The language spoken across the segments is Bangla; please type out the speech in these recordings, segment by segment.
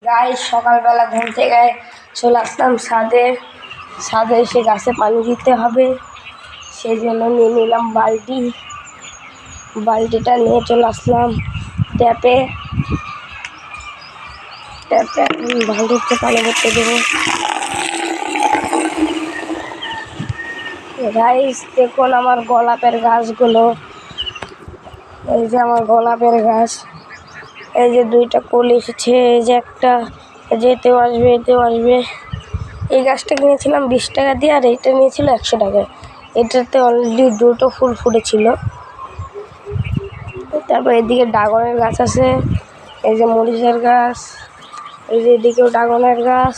গাইস সকালবেলা ঘুম থেকে চলে আসলাম ছাদে এসে গাছে পানি দিতে হবে, সেই জন্য নিয়ে নিলাম বালতিটা নিয়ে চলে আসলাম ট্যাপে বালতিতে পানি ভরতে দেবো। গাইস দেখুন আমার গোলাপের গাছগুলো, এই যে আমার গোলাপের গাছ, এই যে দুইটা কলি এসেছে, এই যে একটা, যেতেও আসবে এতেও আসবে। এই গাছটা কিনেছিলাম 20 টাকা দিয়ে, আর এইটা নিয়েছিল 100 টাকায়। এটাতে অলরেডি দুটো ফুল ফুটেছিল। তারপর এদিকে ড্রাগনের গাছ আছে, এই যে মরিচের গাছ, এই যে এদিকেও ড্রাগনের গাছ।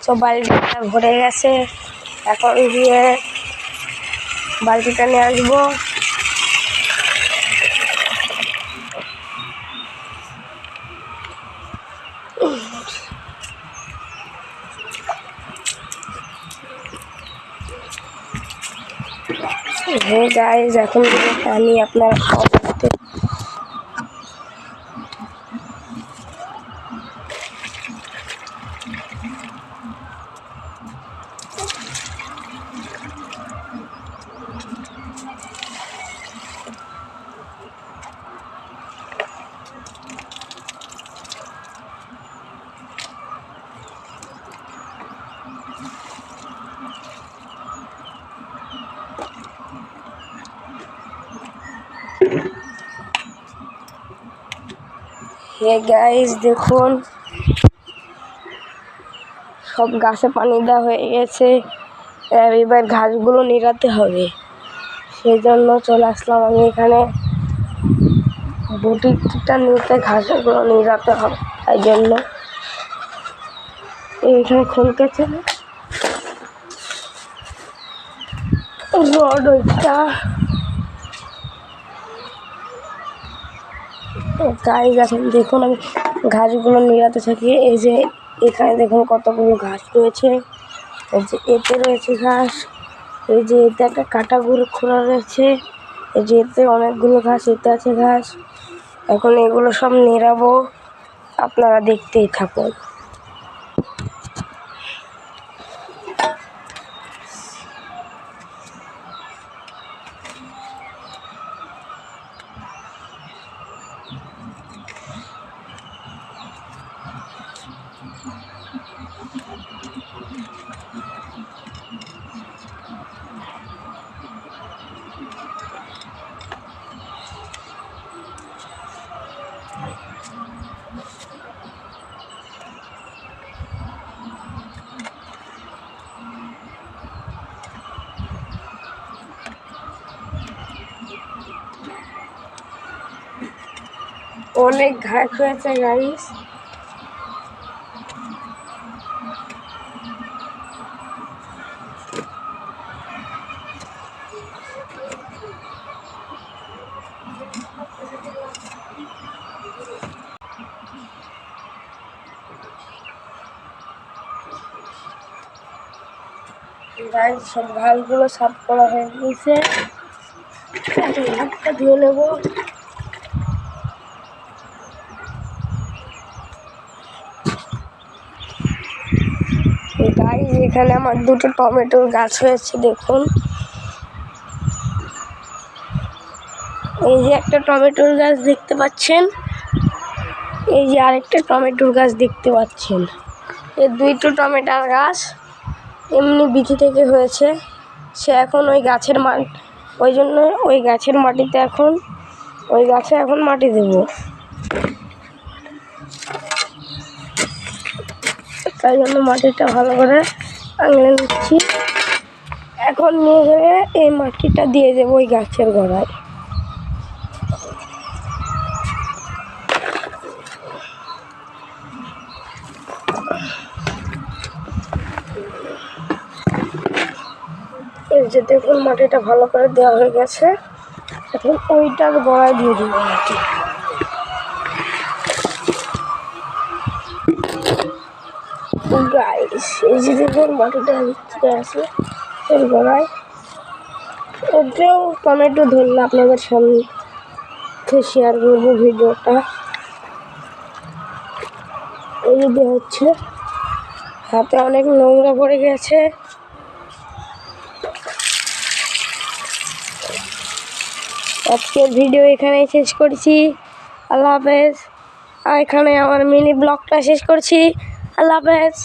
সব বালতিটা ভরে গেছে, এখন গিয়ে বালতিটা নিয়ে আসবো। হে গাইস, এখন পানি আপনারা খাওয়াতে হে গাইস দেখুন সব গাছে পানি দেওয়া হয়ে গেছে, এবার ঘাসগুলো নিড়াতে হবে, সেই জন্য চলে আসলাম আমি এখানে। বটিটা নিতে ঘাসগুলো নিড়াতে হবে, তাই জন্য এইখানে খুলতেছে রড ওইটা। গাইস এখন দেখুন আমি ঘাসগুলো নিড়াতে থাকি। এই যে এখানে দেখুন কতগুলো ঘাস রয়েছে, এই যে এতে রয়েছে ঘাস, এই যে এতে একটা কাটা গুঁড়ো খোলা রয়েছে, এই যে এতে অনেকগুলো ঘাস, এতে আছে ঘাস। এখন এগুলো সব নিড়াবো, আপনারা দেখতেই থাকুন। অনেক ঘাস হয়েছে গাইস, সব ঘাসগুলো সাফ করা হয়ে গেছে, হাতটা ধুয়ে নেবো। গাইস এখানে আমার দুটো টমেটোর গাছ হয়েছে দেখুন, এই যে একটা টমেটোর গাছ দেখতে পাচ্ছেন, এই যে আরেকটা টমেটোর গাছ দেখতে পাচ্ছেন। এই দুইটো টমেটোর গাছ এমনি বিচি থেকে হয়েছে, সে এখন ওই গাছের ওই জন্য ওই গাছের মাটিতে এখন ওই গাছে এখন মাটি দেব, তাই জন্য মাটিটা ভালো করে আঙলে নিচ্ছি। এখন নিয়ে গিয়ে এই মাটিটা দিয়ে দেবো ওই গাছের গোড়ায়। এই যে দেখুন মাটিটা ভালো করে দেওয়া হয়ে গেছে, এখন ওইটার গোড়ায় দিয়ে দেবো মাটি। গাইস এই যে দেখুন মাটিটা দিতে আছে এর গোড়ায়। ওটাও টমেটো ধরলে আপনাদের সামনে শেয়ার করবো ভিডিওটা। এই এই যে হচ্ছে হাতে অনেক নোংরা পড়ে গেছে। আজকের ভিডিও এখানেই শেষ করছি। আল্লাহ হাফেজ। আর এখানে আমার মিনি ব্লগটা শেষ করছি। আল্লাহ হাফেজ।